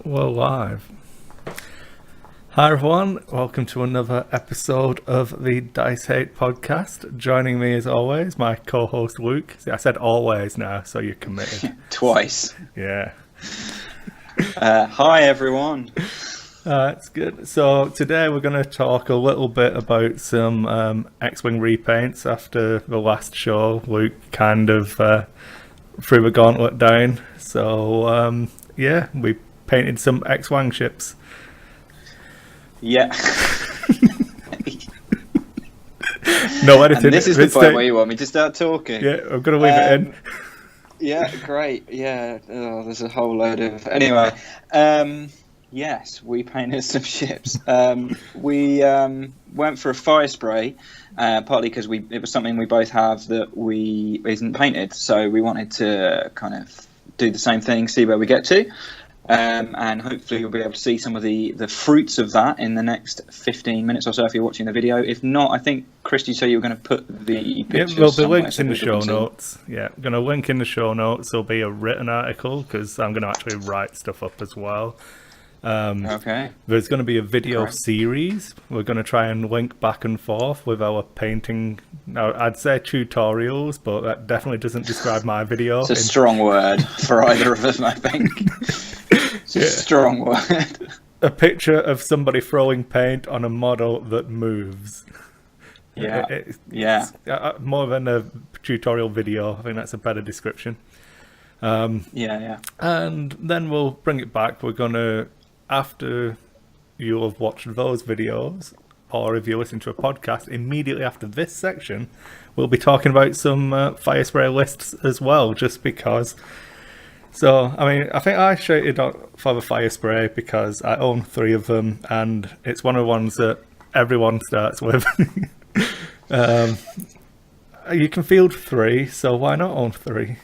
We're live. Hi everyone, welcome to another episode of the DiceHate podcast. Joining me as always, my co-host Luke. See, I said always now, so you're committed. Twice. Yeah. Hi everyone. It's good. So today we're going to talk a little bit about some X-Wing repaints. After the last show, Luke kind of threw the gauntlet down. So yeah, we painted some X-Wing ships. Yeah. No editing. And this is the point where you want me to start talking. Yeah, I'm going to leave it in. Yeah, great. Yeah, there's a whole load of... Anyway, yes, we painted some ships. We went for a Firespray, partly because it was something we both have that we isn't painted, so we wanted to kind of do the same thing, see where we get to. And hopefully you'll be able to see some of the fruits of that in the next 15 minutes or so if you're watching the video. If not, I think, Kris, you say you were going to put the pictures there'll be links in the show notes. Yeah, I'm going to link in the show notes. There'll be a written article because I'm going to actually write stuff up as well. Okay. There's going to be a video series. We're going to try and link back and forth with our painting. Now, I'd say tutorials, but that definitely doesn't describe my video. It's a strong word for either of us, I think. It's a strong word. A picture of somebody throwing paint on a model that moves. Yeah. It's more than a tutorial video. I think that's a better description. Yeah. And then we'll bring it back. We're going to, after you have watched those videos, or if you listen to a podcast, immediately after this section, we'll be talking about some Firespray lists as well, just because. So, I mean, I think I shouted for the Firespray because I own 3 of them, and it's one of the ones that everyone starts with. You can field 3, so why not own 3?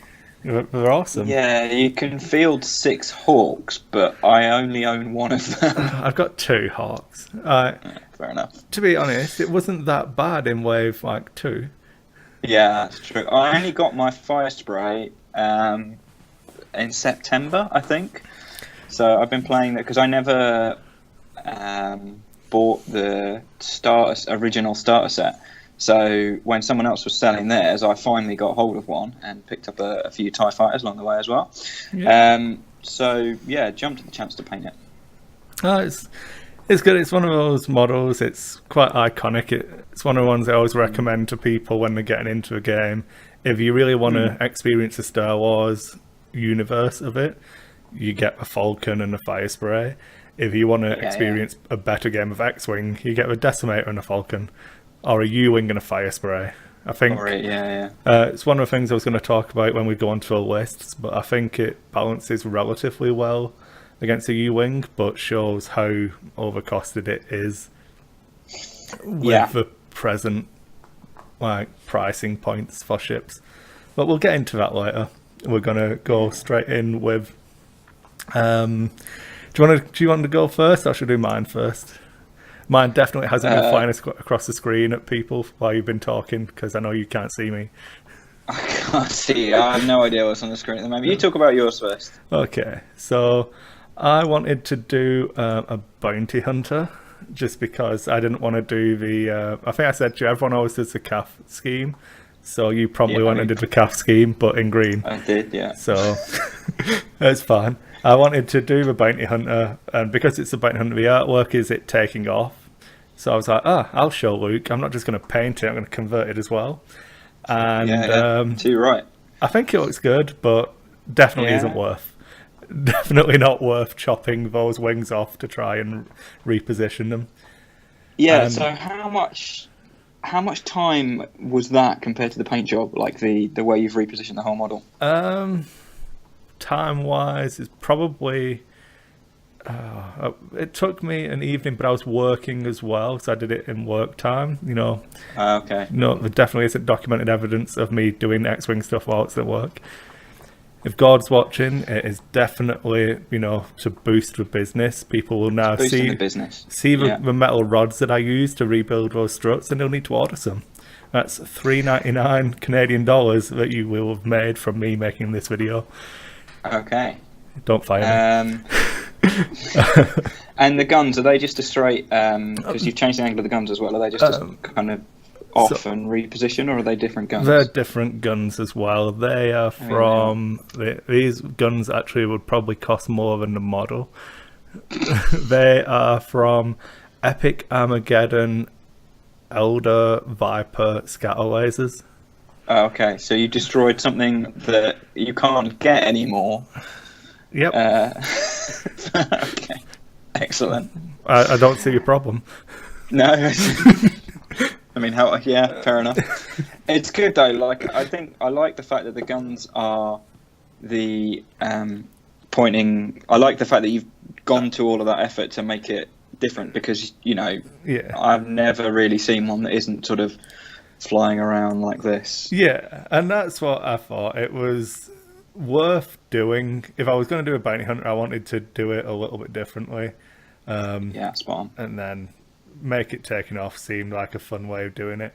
They're awesome. Yeah, you can field 6 hawks, but I only own 1 of them. I've got 2 hawks. Fair enough. To be honest, it wasn't that bad in wave 2. Yeah, that's true. I only got my Firespray in September, I think. So I've been playing that because I never bought the original starter set. So when someone else was selling theirs, I finally got hold of one and picked up a few TIE fighters along the way as well. Yeah. So yeah, jumped at the chance to paint it. It's good. It's one of those models. It's quite iconic. It's one of the ones I always recommend to people when they're getting into a game. If you really want to experience the Star Wars universe of it, you get a Falcon and a Firespray. If you want to experience a better game of X-Wing, you get a Decimator and a Falcon. Or a U-Wing and a Firespray. I think it's one of the things I was going to talk about when we go onto the lists, but I think it balances relatively well against a U-Wing, but shows how overcosted it is with the present pricing points for ships. But we'll get into that later. We're going to go straight in with... Do you want to go first, or should I do mine first? Mine definitely hasn't been flying across the screen at people while you've been talking, because I know you can't see me. I can't see you. I have no idea what's on the screen at the moment. You talk about yours first. Okay, so I wanted to do a bounty hunter, just because I didn't want to do the... I think I said to you, everyone always does the Kath scheme, so you probably went and did the Kath scheme, but in green. I did, yeah. So it's fine. I wanted to do the bounty hunter, and because it's a bounty hunter, the artwork is it taking off. So I was like, I'll show Luke. I'm not just going to paint it, I'm going to convert it as well. And too right. I think it looks good, but definitely isn't worth. Definitely not worth chopping those wings off to try and reposition them. Yeah. So how much time was that compared to the paint job? Like the way you've repositioned the whole model? Time-wise, it's probably... it took me an evening, but I was working as well, so I did it in work time, Okay. No, there definitely isn't documented evidence of me doing X-Wing stuff while it's at work. If God's watching, it is definitely, to boost the business. People will now see the metal rods that I use to rebuild those struts, and they'll need to order some. That's $3.99 Canadian dollars that you will have made from me making this video. Okay. Don't fire me. And the guns, are they just a straight, because you've changed the angle of the guns as well, are they just kind of off and reposition, or are they different guns? They're different guns as well. They are from... These guns actually would probably cost more than the model. They are from Epic Armageddon Elder Viper scatter lasers. Oh, okay, so you destroyed something that you can't get anymore. Yep. Okay, excellent. I don't see your problem. No, I mean, yeah, fair enough. It's good though. Like, I think I like the fact that the guns are the pointing. I like the fact that you've gone to all of that effort to make it different, because I've never really seen one that isn't sort of flying around like this. Yeah, and that's what I thought. It was worth doing. If I was going to do a bounty hunter, I wanted to do it a little bit differently. Yeah, spot on. And then make it taking off seemed like a fun way of doing it.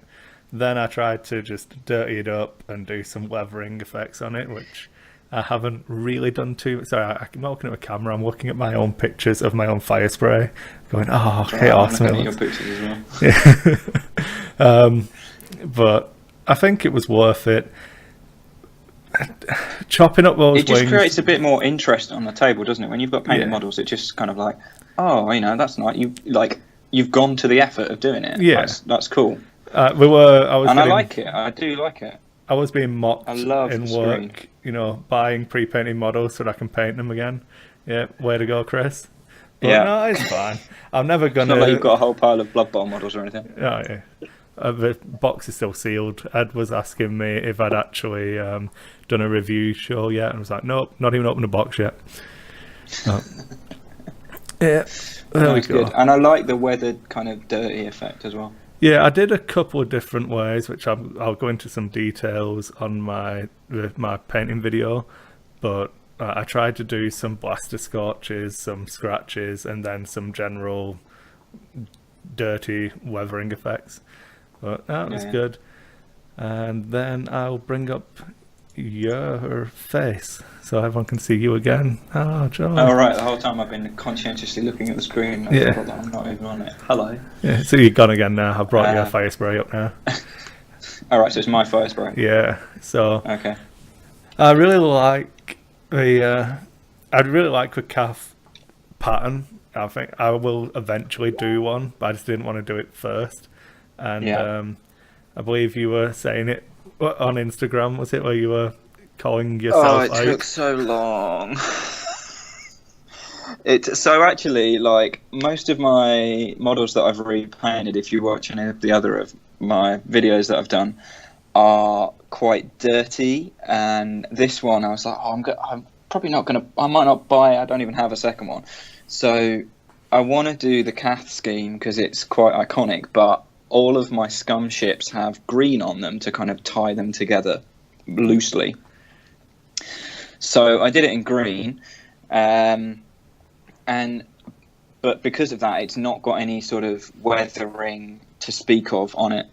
Then I tried to just dirty it up and do some weathering effects on it, which I haven't really done too. Sorry, I'm not looking at a camera. I'm looking at my own pictures of my own Firespray, going, "Oh, okay, awesome!" I'm looking at your pictures as well. Yeah. But I think it was worth it. Chopping up those it just wings creates a bit more interest on the table, doesn't it? When you've got painted models, it just kind of like, oh, that's nice. You've gone to the effort of doing it. Yeah, that's cool. I like it. I do like it. I was being mocked in work, buying pre-painted models so that I can paint them again. Yeah, way to go, Kris. But no, it's fine. I'm never gonna. It's not like you've got a whole pile of Blood Bowl models or anything. Oh yeah. The box is still sealed. Ed was asking me if I'd actually done a review show yet, and I was like, nope, not even opened the box yet. Yeah, there we go. Good. And I like the weathered kind of dirty effect as well. Yeah, I did a couple of different ways, which I'll go into some details on my painting video, but I tried to do some blaster scorches, some scratches, and then some general dirty weathering effects. But that was good. And then I'll bring up your face so everyone can see you again. Oh, John. Oh, right. The whole time I've been conscientiously looking at the screen. I forgot that I'm not even on it. Hello. Yeah, so you're gone again now. I've brought your Firespray up now. All right, so it's my Firespray. Yeah, so... Okay. I really like the Kath pattern. I think I will eventually do one, but I just didn't want to do it first. And I believe you were saying it on Instagram, was it, where you were calling yourself out? It took so long. So actually, like, most of my models that I've repainted, if you watch any of the other of my videos that I've done, are quite dirty. And this one, I was like, I'm probably not going to... I might not buy it. I don't even have a second one. So I want to do the Kath scheme because it's quite iconic, but all of my scum ships have green on them to kind of tie them together loosely. So I did it in green, but because of that, it's not got any sort of weathering to speak of on it.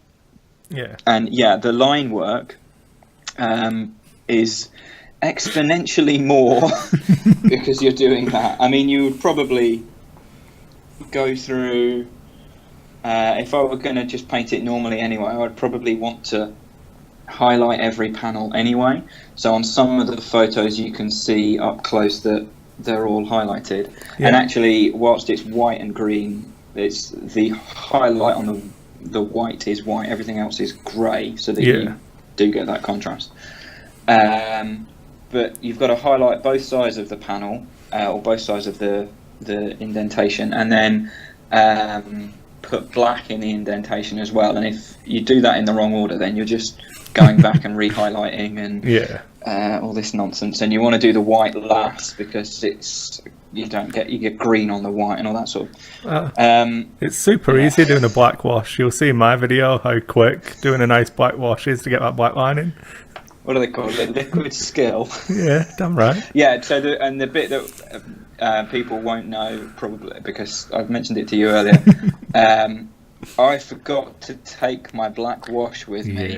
Yeah. And the line work is exponentially more because you're doing that. I mean, you would probably go through... if I were going to just paint it normally anyway, I'd probably want to highlight every panel anyway. So on some of the photos you can see up close that they're all highlighted. Yeah. And actually, whilst it's white and green, it's the highlight on the white is white, everything else is grey, so that you do get that contrast. But you've got to highlight both sides of the panel, or both sides of the indentation, and then put black in the indentation as well. And if you do that in the wrong order, then you're just going back and re-highlighting and all this nonsense. And you want to do the white last because you get green on the white and all that sort of. It's super easy doing a black wash. You'll see in my video how quick doing a nice black wash is to get that black line in. What do they call it? Liquid skill. Yeah, damn right. Yeah. So the bit that people won't know probably because I've mentioned it to you earlier. I forgot to take my black wash with me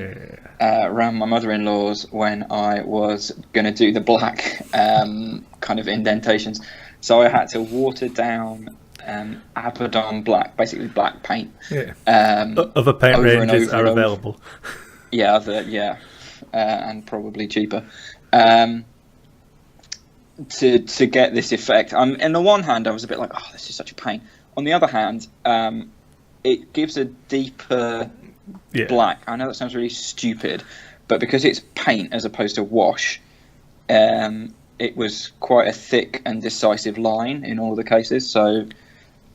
around my mother-in-law's when I was going to do the black kind of indentations. So I had to water down Abaddon black, basically black paint. Yeah. Other paint ranges are available. Yeah, and probably cheaper. To get this effect. On the one hand, I was a bit like, oh, this is such a pain. On the other hand, it gives a deeper black. I know that sounds really stupid, but because it's paint as opposed to wash, it was quite a thick and decisive line in all the cases. So,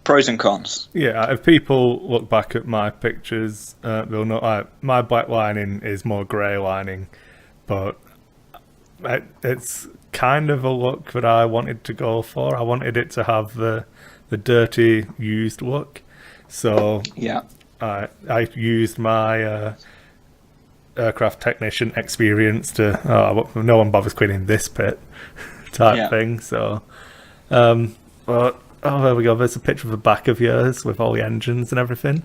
pros and cons. Yeah, if people look back at my pictures, they'll know my black lining is more grey lining, but it's kind of a look that I wanted to go for. I wanted it to have the dirty used look, so I used my aircraft technician experience to no one bothers cleaning this pit type thing. So but there we go, there's a picture of the back of yours with all the engines and everything.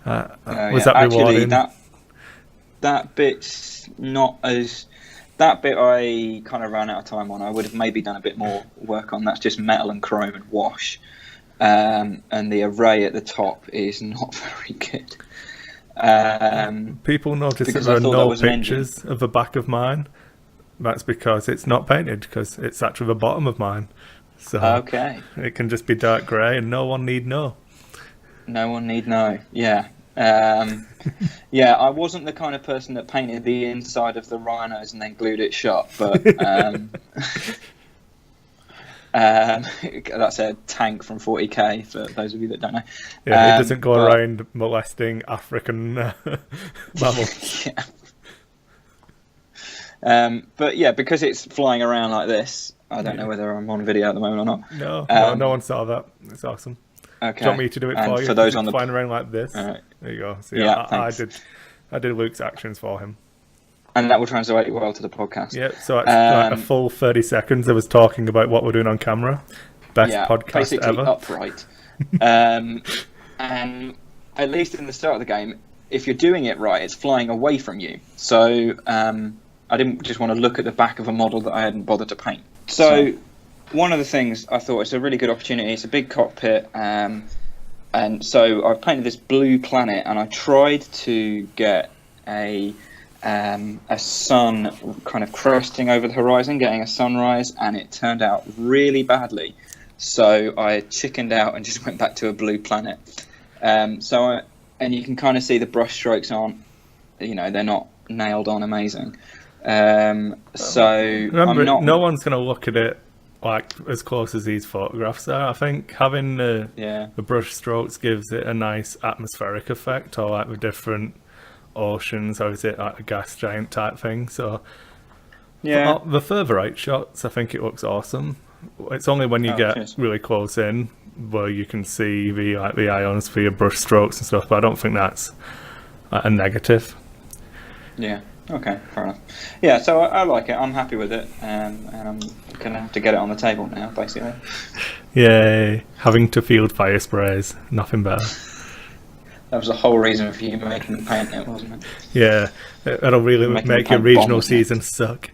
Was that rewarding? Actually, that bit's not as... That bit I kind of ran out of time on. I would have maybe done a bit more work on. That's just metal and chrome and wash. And the array at the top is not very good. People notice that there are no pictures of the back of mine. That's because it's not painted, because it's actually the bottom of mine. So it can just be dark grey and no one need know. No one need know, yeah. I wasn't the kind of person that painted the inside of the rhinos and then glued it shut, but that's a tank from 40k for those of you that don't know. Yeah, it doesn't go around molesting African mammals. But yeah, because it's flying around like this, I don't know whether I'm on video at the moment or not. No one saw that. It's awesome. Okay. Do you want me to do it for you? For those on the flying around like this. All right. There you go. So I did Luke's actions for him, and that will translate well to the podcast. Yeah. So it's like a full 30 seconds. I was talking about what we're doing on camera. Best podcast basically ever. Upright. And at least in the start of the game, if you're doing it right, it's flying away from you. So I didn't just want to look at the back of a model that I hadn't bothered to paint. So one of the things I thought it's a really good opportunity. It's a big cockpit, and so I've painted this blue planet, and I tried to get a sun kind of cresting over the horizon, getting a sunrise, and it turned out really badly. So I chickened out and just went back to a blue planet. And you can kind of see the brush strokes aren't, they're not nailed on amazing. Remember, no one's going to look at it like as close as these photographs are. I think having the brush strokes gives it a nice atmospheric effect, or like the different oceans, or is it like a gas giant type thing. So the further out shots, I think it looks awesome. It's only when you get really close in where you can see the ions for your brush strokes and stuff, but I don't think that's a negative. Yeah. Okay, fair enough. Yeah, so I like it. I'm happy with it, and I'm gonna have to get it on the table now, basically. Yay! Having to field Firesprays, nothing better. That was the whole reason for you making the paint, it wasn't it? Yeah, that'll really make your regional season suck.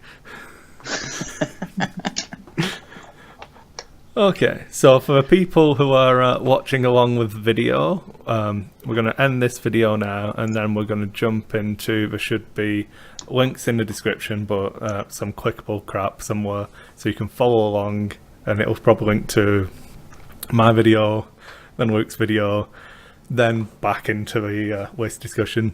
Okay, so for the people who are watching along with the video, we're going to end this video now, and then we're going to jump into, there should be links in the description, but some clickable crap somewhere, so you can follow along, and it'll probably link to my video, then Luke's video, then back into the list discussion.